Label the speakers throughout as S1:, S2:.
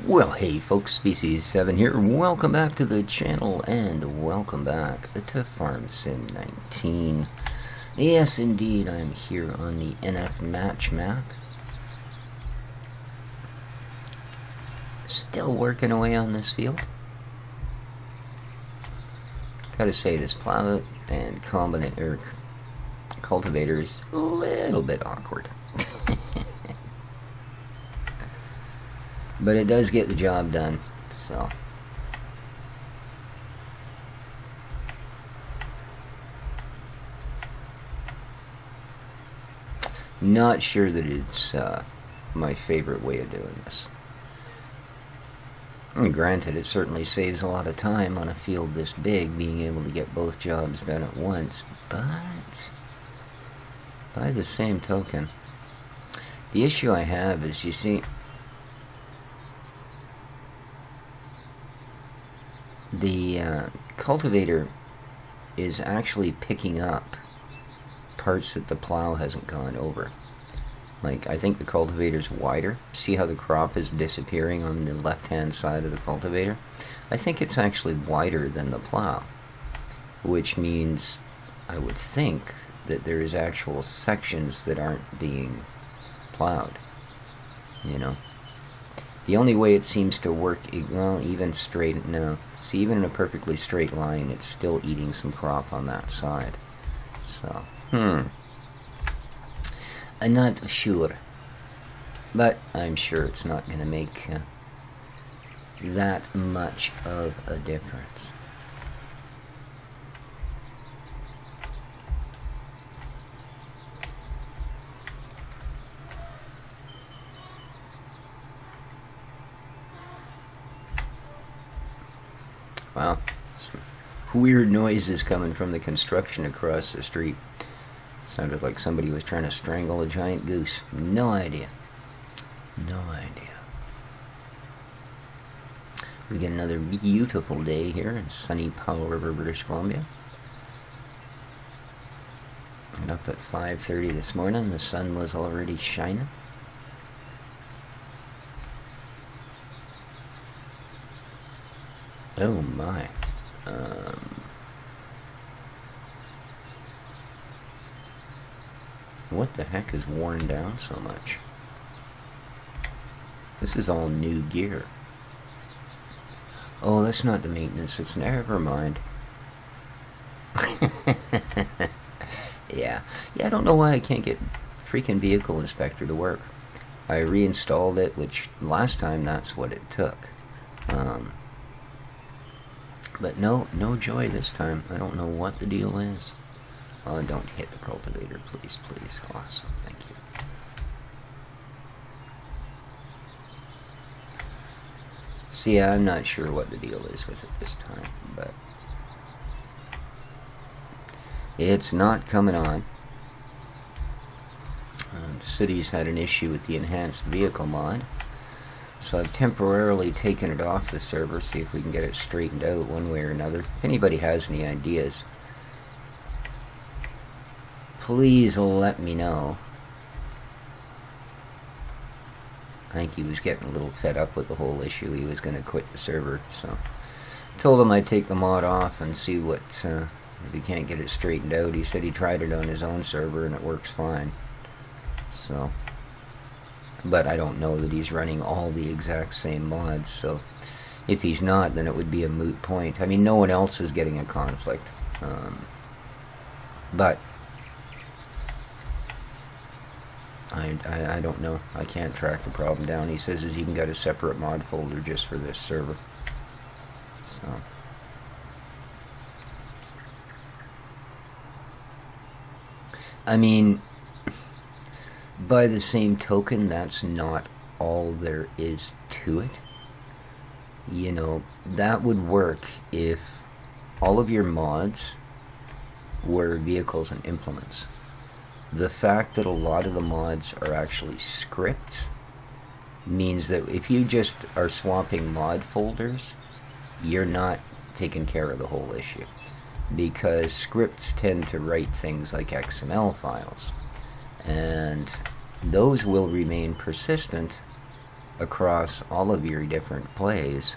S1: Well, hey folks, Species 7 here. Welcome back to the channel and welcome back to Farm Sim 19. Yes, indeed, I'm here on the NF match map. Still working away on this field. Gotta say, this plow and cultivator is a little bit awkward. But it does get the job done, so. Not sure that it's my favorite way of doing this. And granted, it certainly saves a lot of time on a field this big, being able to get both jobs done at once, but by the same token, the issue I have is, you see, the cultivator is actually picking up parts that the plow hasn't gone over. Like, I think the cultivator's wider. See how the crop is disappearing on the left-hand side of the cultivator? I think it's actually wider than the plow, which means I would think that there is actual sections that aren't being plowed, you know? The only way it seems to work, well, even straight, no. See, even in a perfectly straight line, it's still eating some crop on that side. So, I'm not sure. But I'm sure it's not going to make that much of a difference. Wow, some weird noises coming from the construction across the street. Sounded like somebody was trying to strangle a giant goose. No idea. No idea. We get another beautiful day here in sunny Powell River, British Columbia. And up at 5:30 this morning, the sun was already shining. Oh my. What the heck is worn down so much? This is all new gear. Oh, that's not the maintenance. It's never mind. Yeah, I don't know why I can't get freaking vehicle inspector to work. I reinstalled it, which last time that's what it took. But no joy this time. I don't know what the deal is. Oh, don't hit the cultivator, please, please. Awesome, thank you. See, I'm not sure what the deal is with it this time, but it's not coming on. The city's had an issue with the enhanced vehicle mod. So I've temporarily taken it off the server, see if we can get it straightened out one way or another. If anybody has any ideas, please let me know. I think he was getting a little fed up with the whole issue. He was going to quit the server, so told him I'd take the mod off and see what, if he can't get it straightened out. He said he tried it on his own server and it works fine. So, but I don't know that he's running all the exact same mods, so if he's not, then it would be a moot point. I mean, no one else is getting a conflict. But I don't know. I can't track the problem down. He says he's even got a separate mod folder just for this server. So, I mean, by the same token, that's not all there is to it. You know, that would work if all of your mods were vehicles and implements. The fact that a lot of the mods are actually scripts means that if you just are swapping mod folders, you're not taking care of the whole issue. Because scripts tend to write things like XML files. And those will remain persistent across all of your different plays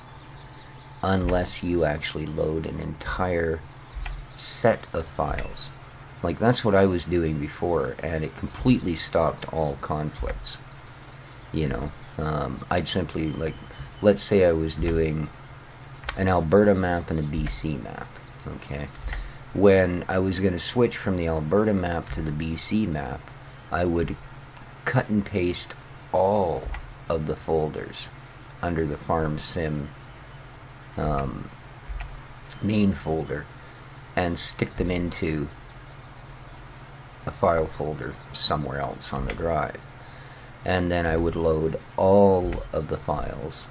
S1: unless you actually load an entire set of files. Like, that's what I was doing before, and it completely stopped all conflicts. You know, I'd simply, like, let's say I was doing an Alberta map and a BC map, okay? When I was going to switch from the Alberta map to the BC map, I would cut and paste all of the folders under the Farm Sim main folder and stick them into a file folder somewhere else on the drive. And then I would load all of the files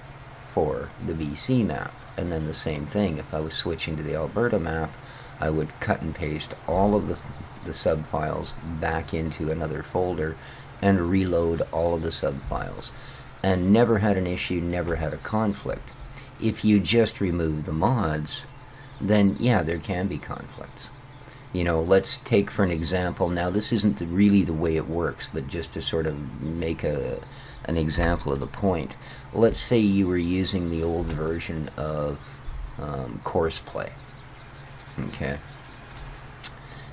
S1: for the BC map. And then the same thing, if I was switching to the Alberta map, I would cut and paste all of the sub-files back into another folder and reload all of the sub-files. And never had an issue, never had a conflict. If you just remove the mods, then yeah, there can be conflicts. You know, let's take for an example, now this isn't really the way it works, but just to sort of make an example of the point. Let's say you were using the old version of course play, okay?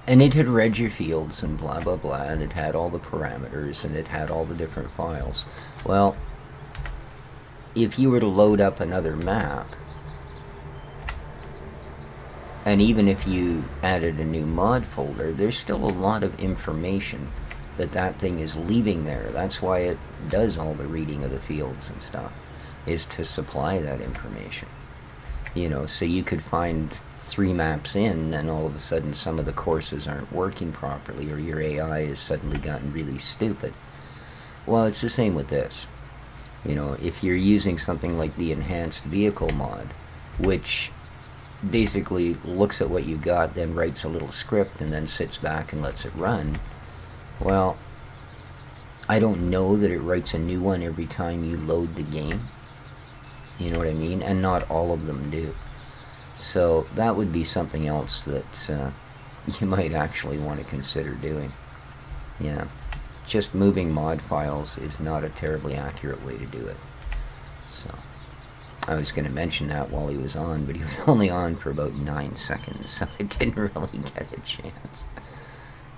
S1: And it had read your fields and blah blah blah, and it had all the parameters, and it had all the different files. Well, if you were to load up another map, and even if you added a new mod folder, there's still a lot of information that thing is leaving there. That's why it does all the reading of the fields and stuff, is to supply that information. You know, so you could find 3 maps in, and all of a sudden some of the courses aren't working properly, or your AI has suddenly gotten really stupid. Well, it's the same with this. You know, if you're using something like the enhanced vehicle mod, which basically looks at what you got, then writes a little script, and then sits back and lets it run, well, I don't know that it writes a new one every time you load the game. You know what I mean? And not all of them do. So that would be something else that you might actually want to consider doing. Yeah. Just moving mod files is not a terribly accurate way to do it. So I was going to mention that while he was on, but he was only on for about 9 seconds, so I didn't really get a chance.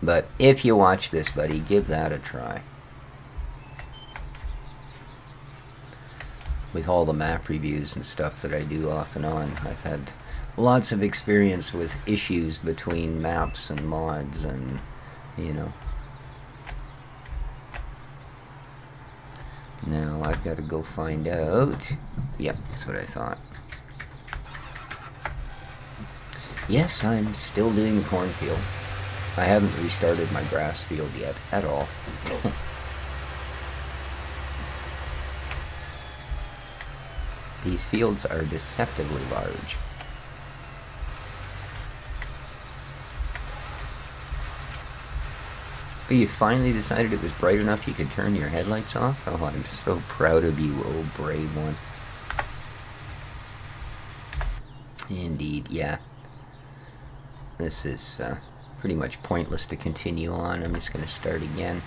S1: But if you watch this, buddy, give that a try. With all the map reviews and stuff that I do off and on, I've had lots of experience with issues between maps and mods, and, you know. Now I've got to go find out. Yep, that's what I thought. Yes, I'm still doing the cornfield. I haven't restarted my grass field yet at all. These fields are deceptively large. Oh, you finally decided it was bright enough you could turn your headlights off? Oh, I'm so proud of you, oh brave one. Indeed, yeah. This is pretty much pointless to continue on. I'm just going to start again.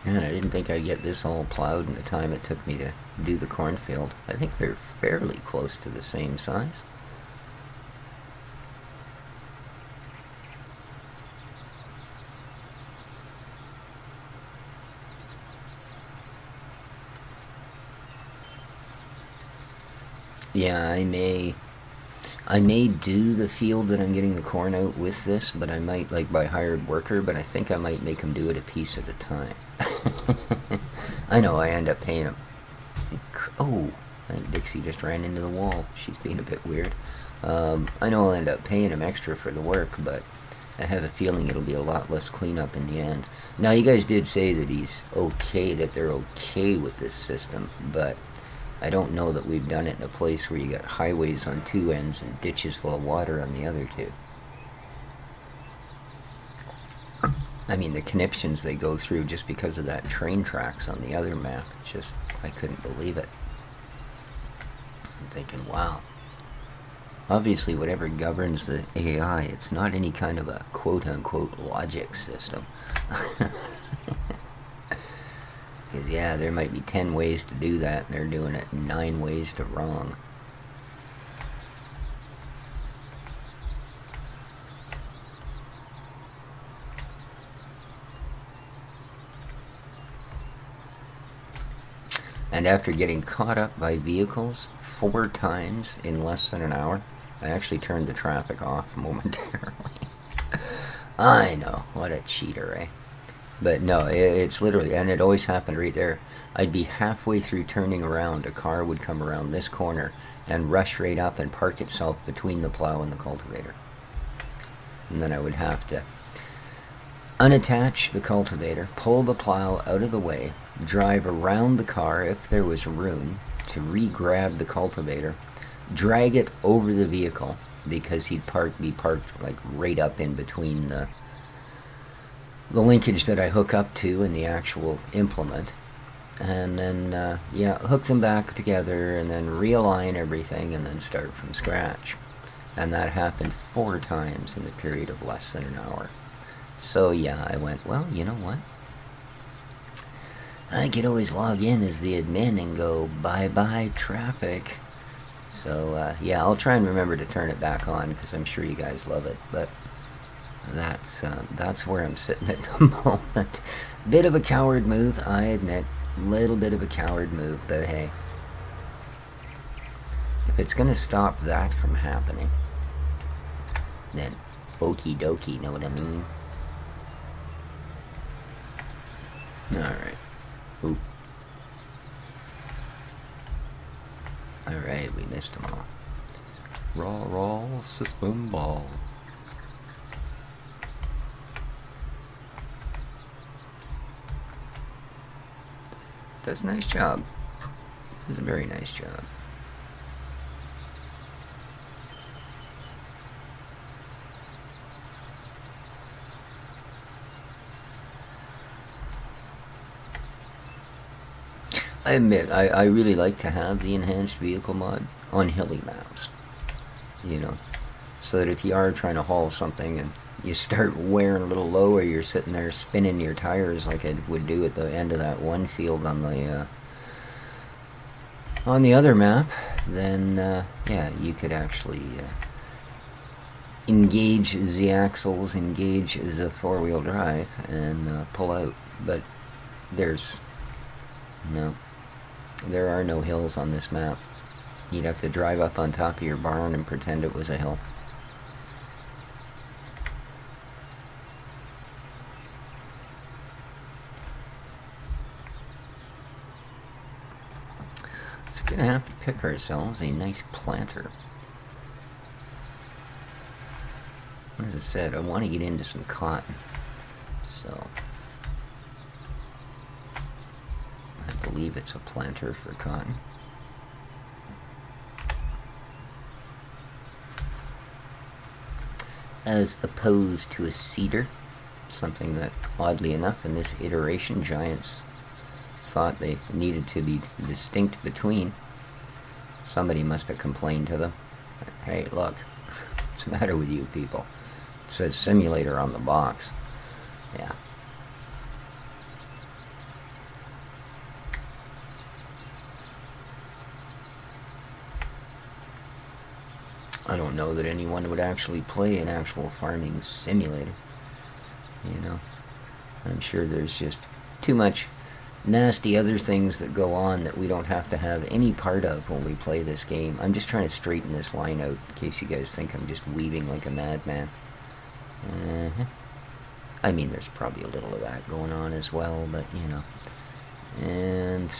S1: Man, I didn't think I'd get this all plowed in the time it took me to do the cornfield. I think they're fairly close to the same size. Yeah, I may do the field that I'm getting the corn out with this, but I might, like, by hired worker, but I think I might make them do it a piece at a time. I know, I end up paying them. Oh, I think Dixie just ran into the wall. She's being a bit weird. I know I'll end up paying him extra for the work, but I have a feeling it'll be a lot less cleanup in the end. Now, you guys did say that he's okay, that they're okay with this system, but I don't know that we've done it in a place where you got highways on 2 ends and ditches full of water on the other 2. I mean, the conniptions they go through just because of that train tracks on the other map, just, I couldn't believe it. I'm thinking, wow. Obviously, whatever governs the AI, it's not any kind of a quote-unquote logic system. Because, yeah, there might be 10 ways to do that, and they're doing it 9 ways to wrong. And after getting caught up by vehicles 4 times in less than an hour, I actually turned the traffic off momentarily. I know, what a cheater, eh? But no, it's literally, and it always happened right there. I'd be halfway through turning around, a car would come around this corner and rush right up and park itself between the plow and the cultivator. And then I would have to unattach the cultivator, pull the plow out of the way, drive around the car if there was room to re-grab the cultivator, drag it over the vehicle because he'd be parked like right up in between the linkage that I hook up to and the actual implement, and then hook them back together and then realign everything and then start from scratch. And that happened 4 times in the period of less than an hour. So yeah, I went, well, you know what? I could always log in as the admin and go, bye-bye traffic. So yeah, I'll try and remember to turn it back on because I'm sure you guys love it. But that's where I'm sitting at the moment. Bit of a coward move, I admit. Little bit of a coward move, but hey. If it's going to stop that from happening, then okie dokie, know what I mean? Alright. Oop. Alright, we missed them all.
S2: Raw, system ball.
S1: Does a nice job. Does a very nice job. I admit, I really like to have the enhanced vehicle mod on hilly maps, you know, so that if you are trying to haul something and you start wearing a little low, or you're sitting there spinning your tires like I would do at the end of that one field on the other map, then yeah, you could actually engage the axles, engage the 4-wheel drive, and pull out. But there are no hills on this map. You'd have to drive up on top of your barn and pretend it was a hill. So we're gonna have to pick ourselves a nice planter. As I said, I want to get into some cotton, so I believe it's a planter for cotton. As opposed to a cedar, something that, oddly enough, in this iteration, Giants thought they needed to be distinct between. Somebody must have complained to them. Hey, look, what's the matter with you people? It says simulator on the box. Yeah. I don't know that anyone would actually play an actual farming simulator. You know, I'm sure there's just too much nasty other things that go on that we don't have to have any part of when we play this game. I'm just trying to straighten this line out in case you guys think I'm just weaving like a madman. I mean, there's probably a little of that going on as well, but you know. And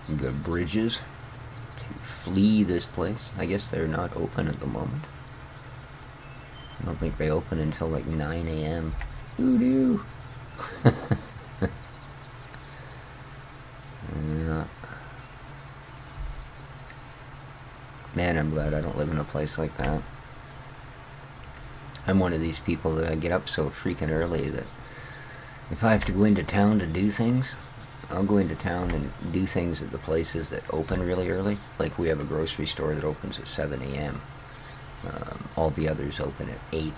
S1: the bridges to flee this place. I guess they're not open at the moment. I don't think they open until like 9 a.m. Doo-doo. Yeah. Man, I'm glad I don't live in a place like that. I'm one of these people that I get up so freaking early that if I have to go into town to do things, I'll go into town and do things at the places that open really early. Like we have a grocery store that opens at 7 a.m. All the others open at 8,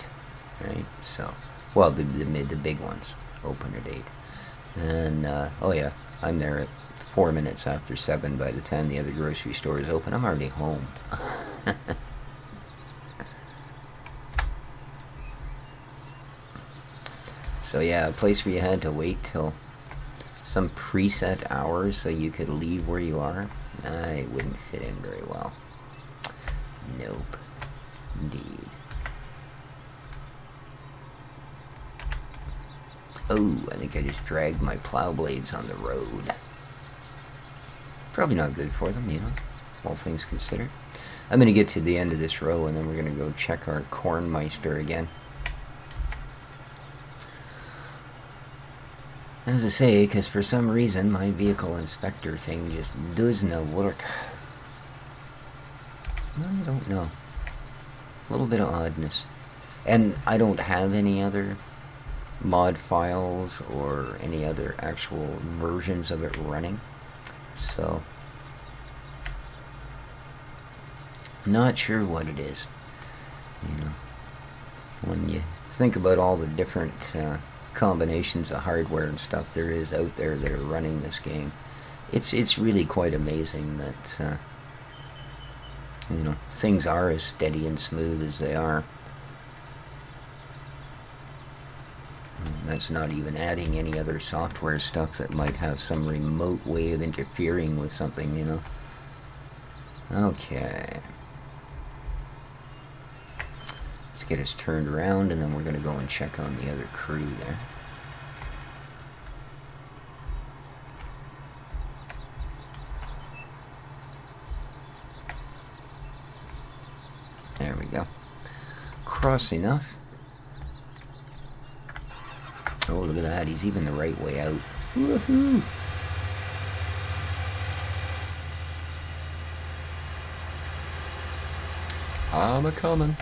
S1: right? So, well, the big ones open at 8. And, oh yeah, I'm there at 4 minutes after 7 by the time the other grocery store is open. I'm already home. So yeah, a place where you had to wait till some preset hours so you could leave where you are, I wouldn't fit in very well. Nope. Indeed. Oh, I think I just dragged my plow blades on the road. Probably not good for them, you know, all things considered. I'm going to get to the end of this row and then we're going to go check our Kornmeister again. As I say, because for some reason my vehicle inspector thing just does no work. I don't know. A little bit of oddness. And I don't have any other mod files or any other actual versions of it running. So, not sure what it is. You know, when you think about all the different combinations of hardware and stuff there is out there that are running this game, it's really quite amazing that you know, things are as steady and smooth as they are. And that's not even adding any other software stuff that might have some remote way of interfering with something, you know. Okay, let's get us turned around and then we're going to go and check on the other crew there. There we go. Cross enough. Oh, look at that. He's even the right way out. Woohoo!
S2: I'm a-comin'.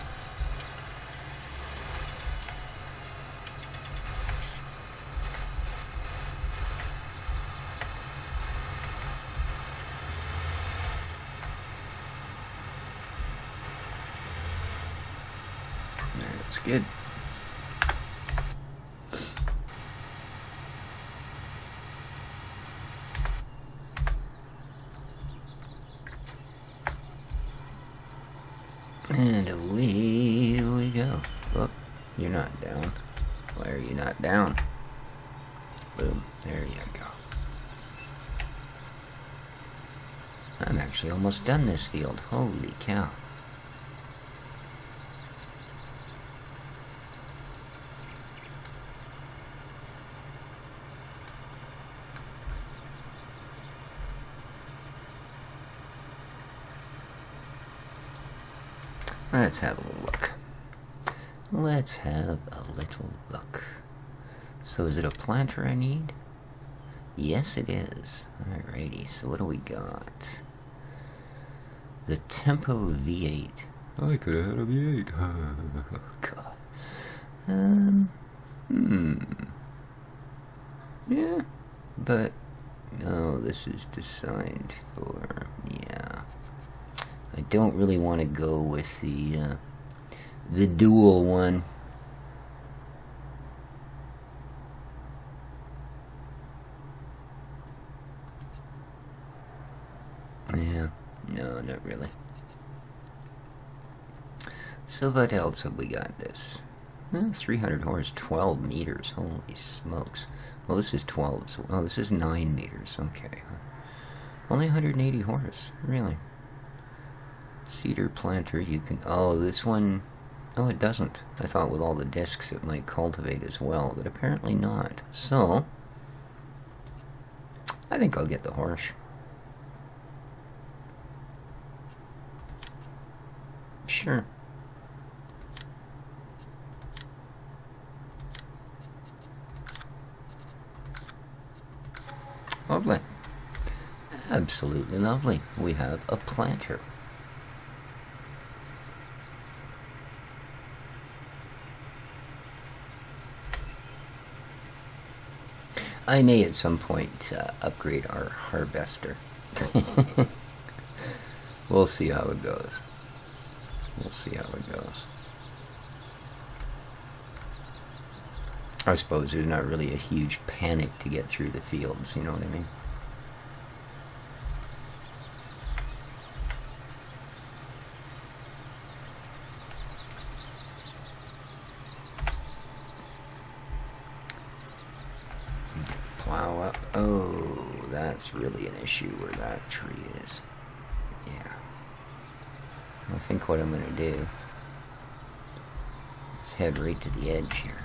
S1: That's good. And away we go. Oh, you're not down. Why are you not down? Boom. There you go. I'm actually almost done this field. Holy cow. Let's have a little look. Let's have a little look. So is it a planter I need? Yes, it is. Alrighty, so what do we got? The Tempo V8.
S2: I could have had a V8.
S1: God. Yeah, but no, this is designed for, yeah. I don't really want to go with the dual one. Yeah, no, not really. So what else have we got this? 300 horse, 12 meters, holy smokes. Well, this is 12, so, oh, this is 9 meters, okay. Only 180 horse, really. Cedar planter, you can, oh, this one, oh, it doesn't. I thought with all the discs it might cultivate as well, but apparently not. So, I think I'll get the horse. Sure. Lovely. Absolutely lovely. We have a planter. I may at some point upgrade our harvester. We'll see how it goes. We'll see how it goes. I suppose there's not really a huge panic to get through the fields, you know what I mean? Plow up. Oh, that's really an issue where that tree is. Yeah. I think what I'm going to do is head right to the edge here.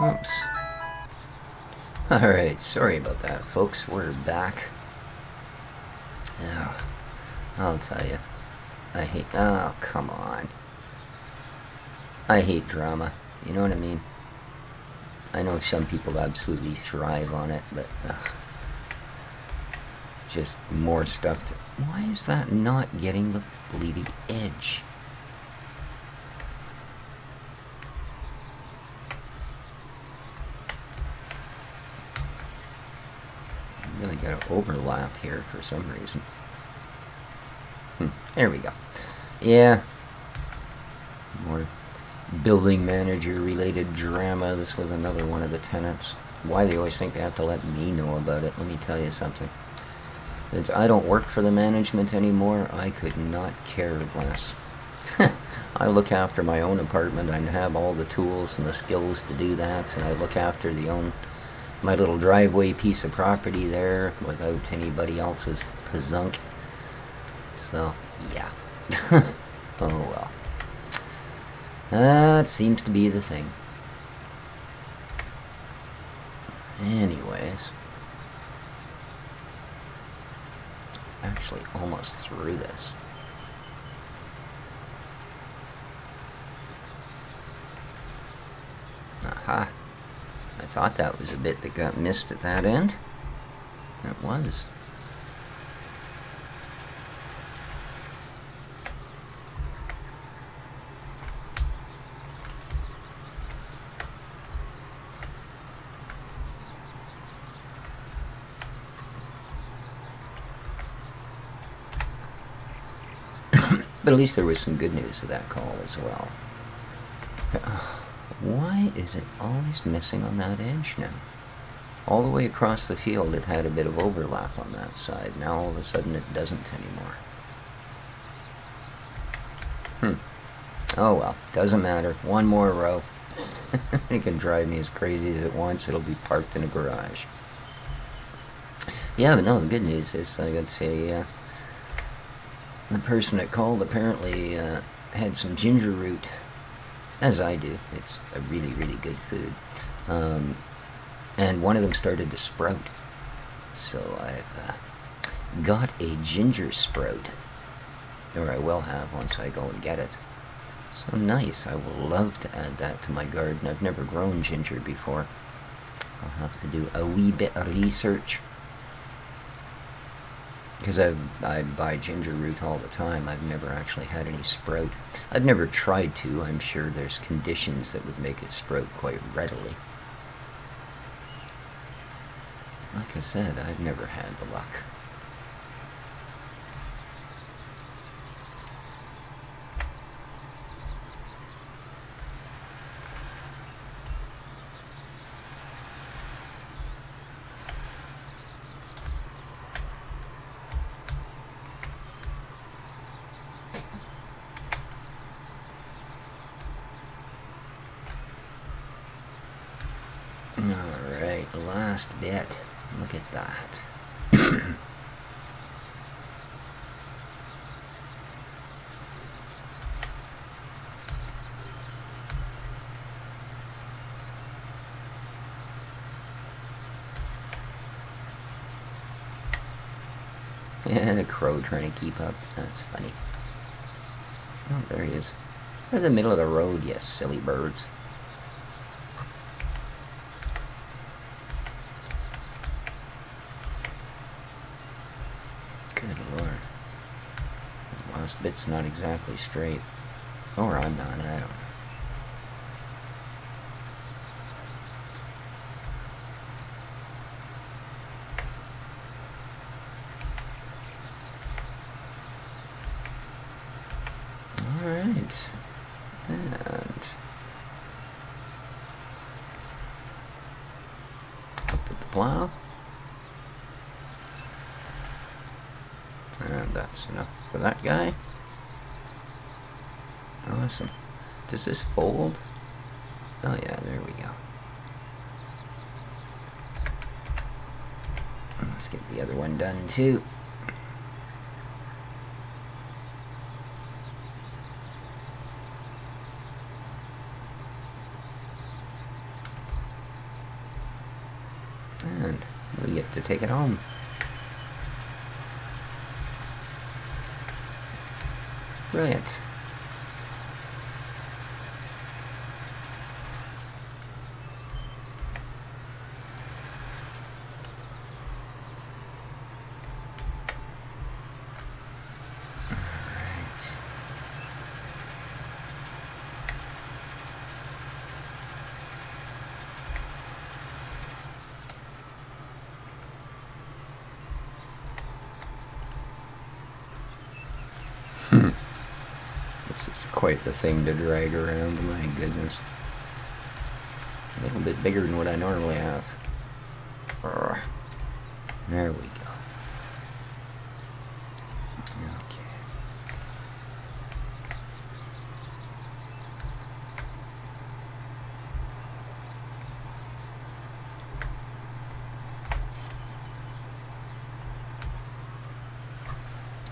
S1: Oops. Alright, sorry about that, folks. We're back. Oh, I'll tell you. I hate... Oh, come on. I hate drama. You know what I mean? I know some people absolutely thrive on it, but... just more stuff to... Why is that not getting the bleeding edge? Really got to overlap here for some reason. There we go. Yeah. More building manager related drama. This was another one of the tenants. Why they always think they have to let me know about it. Let me tell you something. Since I don't work for the management anymore, I could not care less. I look after my own apartment. I have all the tools and the skills to do that, and I look after my little driveway piece of property there without anybody else's pazunk. So, yeah. Oh well. That seems to be the thing. Anyways. Actually almost through this. Aha. I thought that was a bit that got missed at that end. It was. But at least there was some good news with that call as well. Why is it always missing on that edge now? All the way across the field it had a bit of overlap on that side. Now all of a sudden it doesn't anymore. Oh well, doesn't matter. One more row. It can drive me as crazy as it wants. It'll be parked in a garage. Yeah, but no, the good news is I got to say, the person that called apparently had some ginger root, as I do. It's a really, really good food. And one of them started to sprout. So I've got a ginger sprout, or I will have once I go and get it. So nice. I will love to add that to my garden. I've never grown ginger before. I'll have to do a wee bit of research. Because I buy ginger root all the time. I've never actually had any sprout. I've never tried to. I'm sure there's conditions that would make it sprout quite readily. Like I said, I've never had the luck. Alright, last bit. Look at that. And a crow trying to keep up. That's funny. Oh, there he is. Right in the middle of the road, you silly birds. Good lord. The last bit's not exactly straight. Or I'm not, I don't know. Alright. And up at the plow. And that's enough for that guy. Awesome. Does this fold? Oh yeah, there we go. Let's get the other one done too. And we get to take it home. Brilliant. Alright. This is quite the thing to drag around, my goodness. A little bit bigger than what I normally have. There we go. Okay.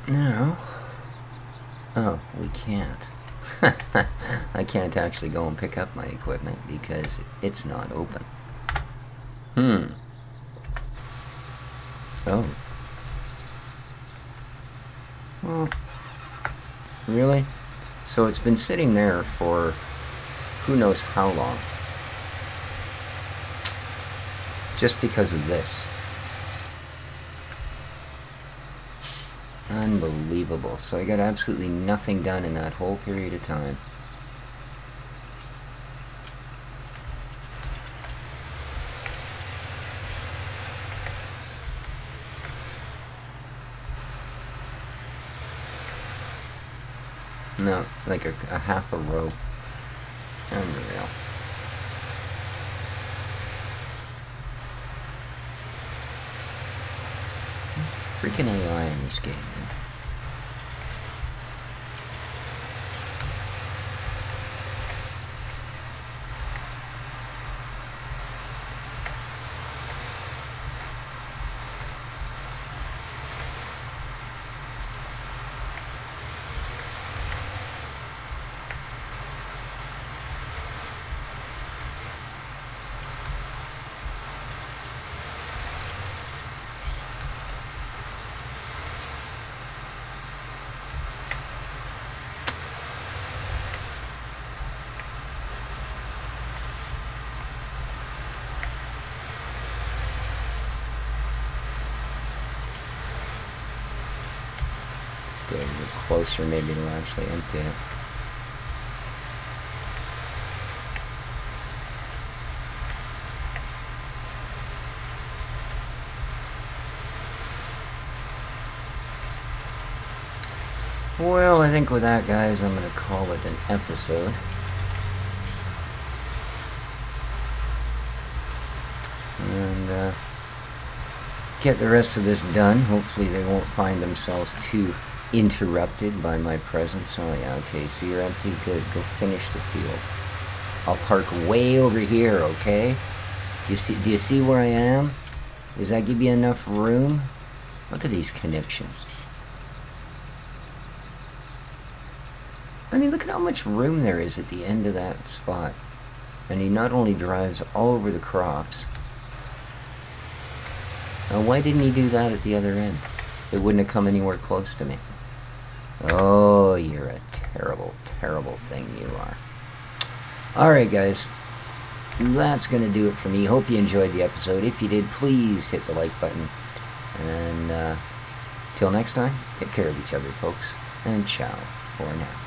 S1: Now, oh, we can't. I can't actually go and pick up my equipment because it's not open. Oh. Well, really? So it's been sitting there for who knows how long. Just because of this. Unbelievable. So I got absolutely nothing done in that whole period of time. No, like a half a row. Unreal. Freaking AI in this game, man. Get a little closer, maybe it'll actually empty it. Well, I think with that, guys, I'm going to call it an episode. And get the rest of this done. Hopefully they won't find themselves too interrupted by my presence. Oh yeah, okay, so you're empty, good, go finish the field. I'll park way over here, okay? Do you see where I am? Does that give you enough room? Look at these connections. I mean, look at how much room there is at the end of that spot. And he not only drives all over the crops. Now, why didn't he do that at the other end? it wouldn't have come anywhere close to me. Oh, you're a terrible, terrible thing, you are. Alright, guys. That's going to do it for me. Hope you enjoyed the episode. If you did, please hit the like button. And till next time, take care of each other, folks. And ciao for now.